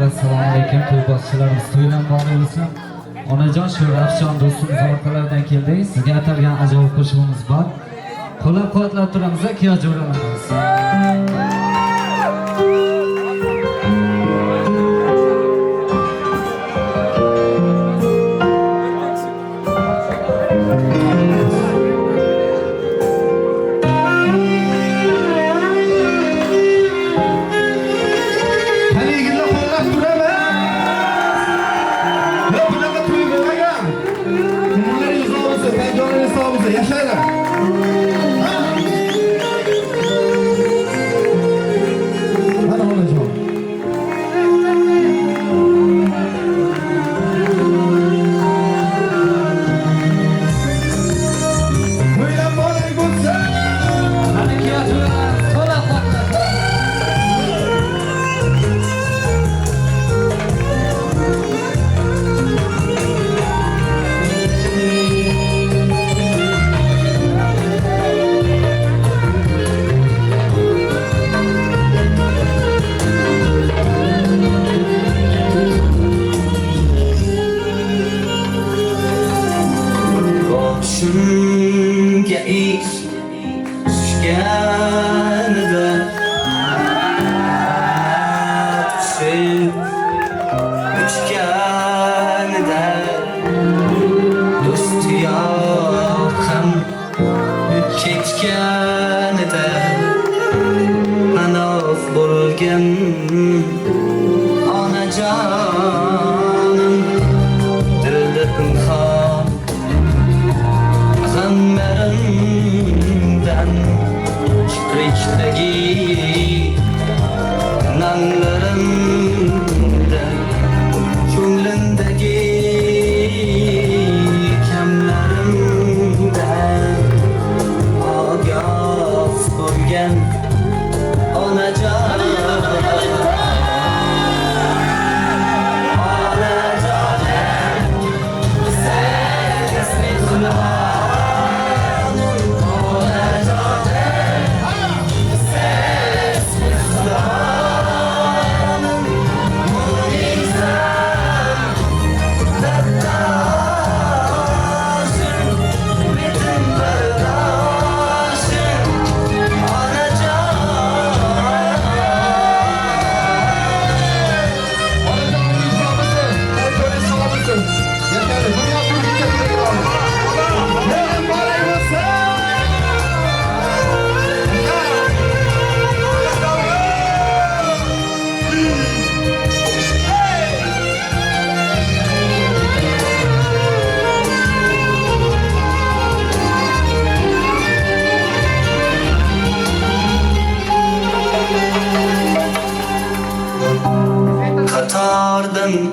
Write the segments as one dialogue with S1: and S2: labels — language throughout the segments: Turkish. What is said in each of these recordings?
S1: assalomu alaykum. To'y boshchilarimiz to'ydan bog'li bo'lsin. Onajon shu Rafshon do'stimiz orqalardan keldik. Sizga atalgan ajoyib qo'shig'imiz bor. Qo'llab-quvvatlab turamiz, kiyo jo'ralarimiz.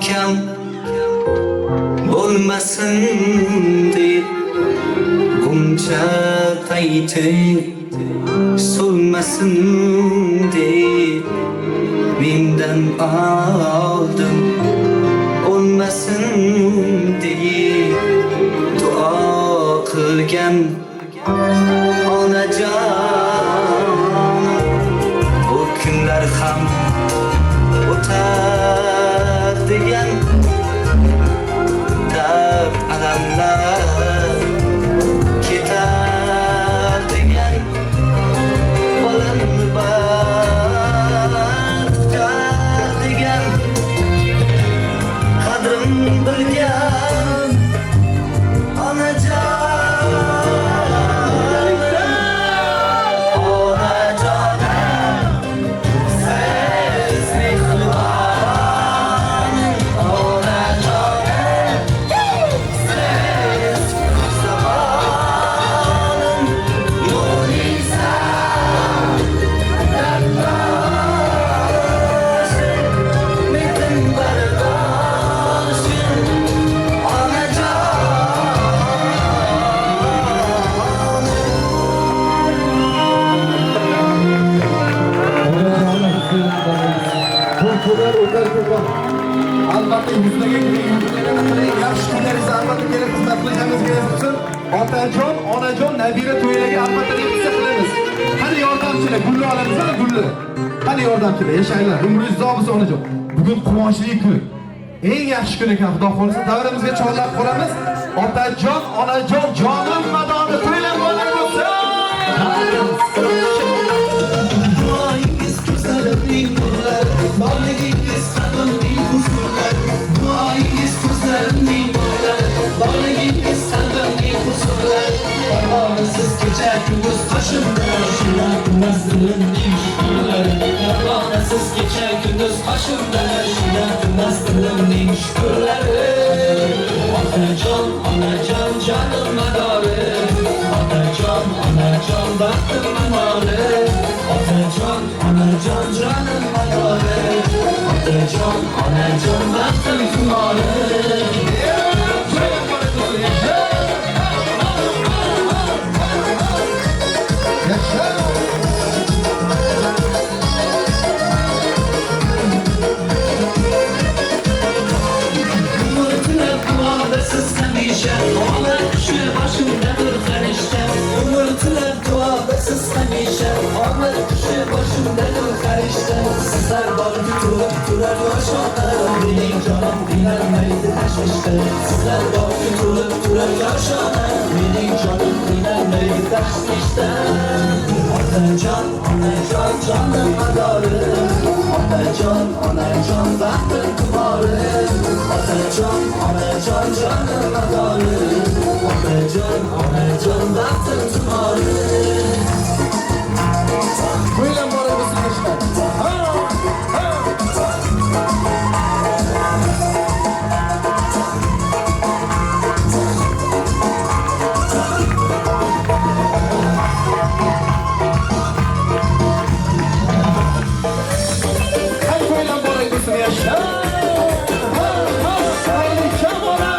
S2: Kam bo'lmasin deb gumcha qaytib so'lmasin deb mendan oldim o'lmasin deb duo qilgan onajon bu kunlar ham o'tar degan dard alamlar ketar degan bolamni baxtlar degan qadrim bilgan onajon
S3: albatta yuzlagan yaxshi kunlaringiz albatta kelib xizmat qilishingiz uchun otajon, onajon, nabira to'ylarga albatta reaksiya qilamiz. Qani yordamchilar, gulni olamiz, gulni. Hadi yordam keling, yashanglar. Umringiz uzoq bo'lsin onajon. Bugun quvonchli kun. Eng yaxshi kun ekan, Xudo xolisa davrimizga chorlab qolamiz. Otajon, onajon, jonim madoni to'ylanganlar bo'lsin.
S2: Duoyingiz ko'zlarimning nurlari, borligingiz qalbimning huzurlari. Duoyingiz ko'zlarimning nurlari, borligingiz qalbimning huzurlari. Parvonasiz kecha kunduz qoshimda, shunaqmas dilimning shukurlari. Parvonasiz kecha kunduz qoshimda, shunaqmas dilimning shukurlari. Otajon, onajon, jonim madori. Otajon, onajon, baxtim amori. Otajon, onajon, jonim madori. Otajon, onajon, baxtim tumori. Umurtilar duodasiz hamisha, omad kuchi boshimdadir qarishda. Umurtilar duodasiz hamisha, omad kuchi boshimdadir qarishda. Sizlar borki turib turar yoshona, mening jonim qiynalmaydi tashvishda. Sizlar borki turib turar yoshona, mening jonim qiynalmaydi tashvishda. Otajon, onajon, jonim madori. Otajon, onajon, baxtim tumori. Otajon, onajon, jonim madori. Otajon, onajon, baxtim tumori.
S3: To'ylan bora bo'lsin yoshlar. Hay to'ylan bora bo'lsin yoshlar. Haydi chamora.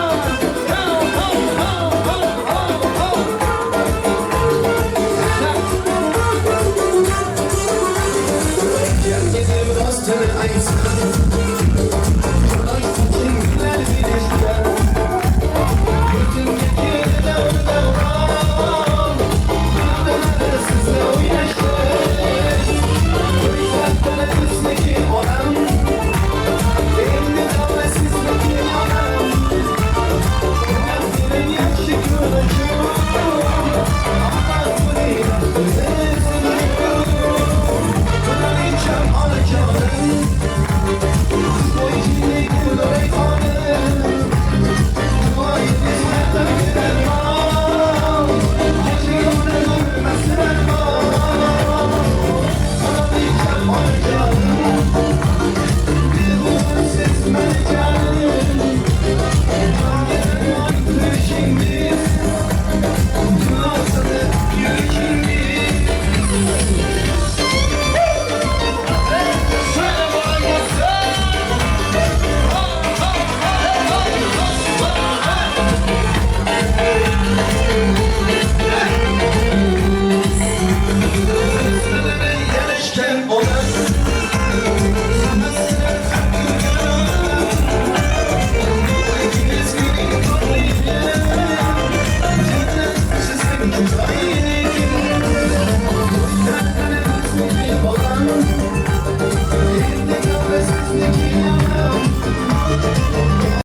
S3: Siz